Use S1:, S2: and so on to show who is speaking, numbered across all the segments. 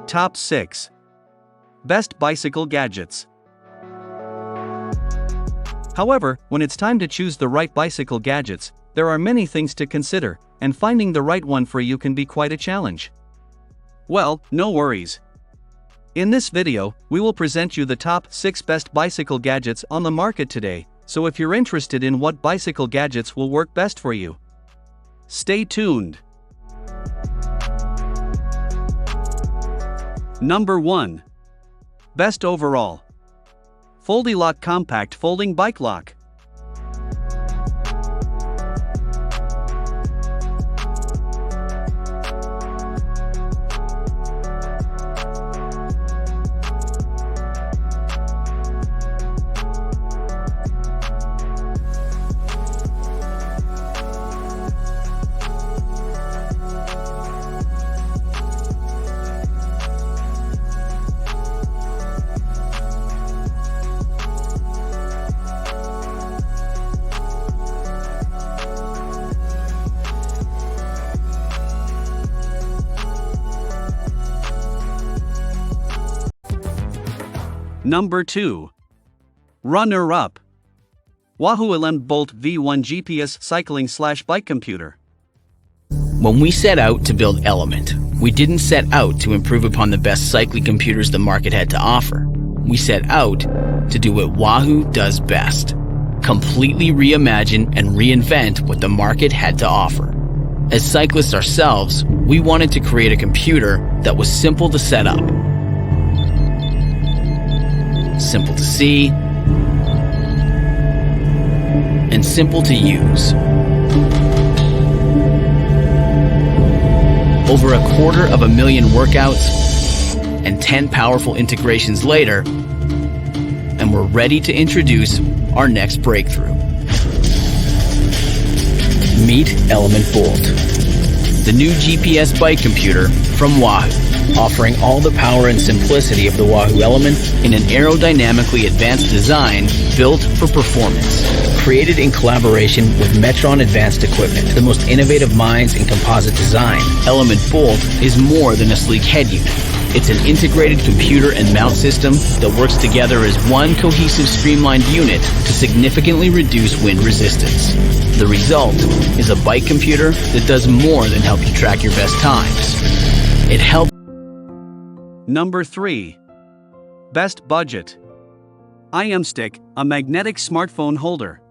S1: Top 6 Best Bicycle Gadgets. However, when it's time to choose the right bicycle gadgets, there are many things to consider, and finding the right one for you can be quite a challenge. Well, no worries. In this video, we will present you the top 6 best bicycle gadgets on the market today, so if you're interested in what bicycle gadgets will work best for you, stay tuned. Number 1. Best Overall Foldilock Compact Folding Bike Lock. Number 2. Runner-up Wahoo Element Bolt V1 GPS Cycling/Bike Computer.
S2: When we set out to build Element, we didn't set out to improve upon the best cycling computers the market had to offer. We set out to do what Wahoo does best: completely reimagine and reinvent what the market had to offer. As cyclists ourselves, we wanted to create a computer that was simple to set up, simple to see, and simple to use. Over 250,000 workouts and 10 powerful integrations later, and we're ready to introduce our next breakthrough. Meet Element Bolt, the new GPS bike computer from Wahoo, offering all the power and simplicity of the Wahoo Element in an aerodynamically advanced design built for performance. Created in collaboration with Metron Advanced Equipment, the most innovative minds in composite design, Element Bolt is more than a sleek head unit. It's an integrated computer and mount system that works together as one cohesive, streamlined unit to significantly reduce wind resistance. The result is a bike computer that does more than help you track your best times. It helps.
S1: Number 3. Best Budget IMStick, a magnetic smartphone holder.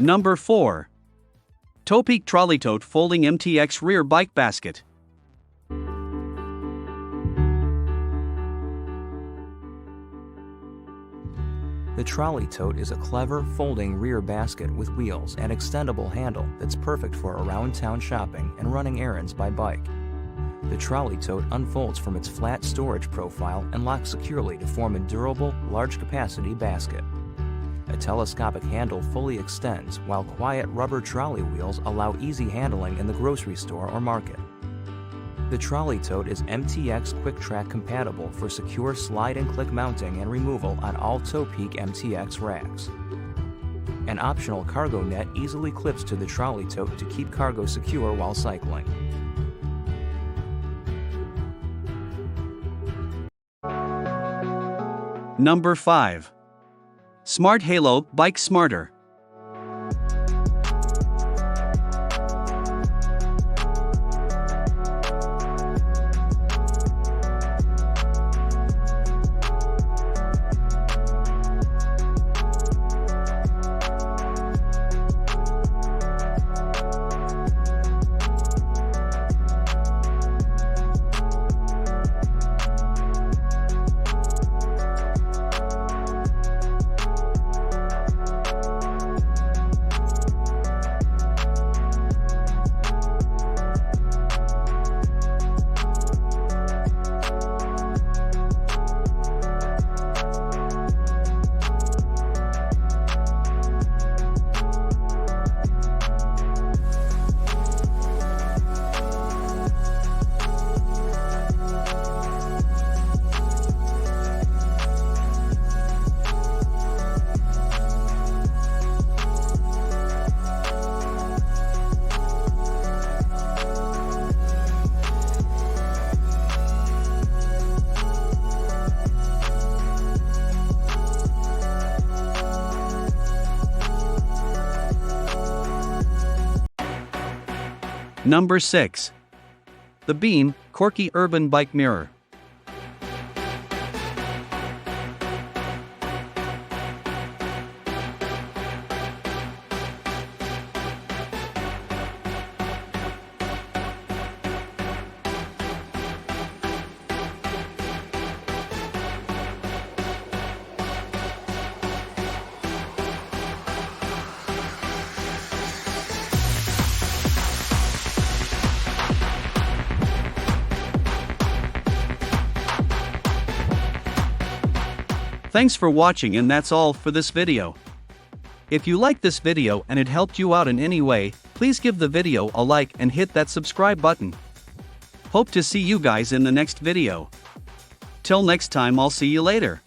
S1: Number 4. Topeak Trolley Tote Folding MTX Rear Bike Basket.
S3: The Trolley Tote is a clever, folding rear basket with wheels and extendable handle that's perfect for around-town shopping and running errands by bike. The Trolley Tote unfolds from its flat storage profile and locks securely to form a durable, large-capacity basket. A telescopic handle fully extends, while quiet rubber trolley wheels allow easy handling in the grocery store or market. The trolley tote is MTX QuickTrack compatible for secure slide and click mounting and removal on all Topeak MTX racks. An optional cargo net easily clips to the trolley tote to keep cargo secure while cycling.
S1: Number 5. Smart Halo Bike Smarter. Number 6. The Beam Corky Urban Bike Mirror. Thanks for watching, and that's all for this video. If you liked this video and it helped you out in any way, please give the video a like and hit that subscribe button. Hope to see you guys in the next video. Till next time, I'll see you later.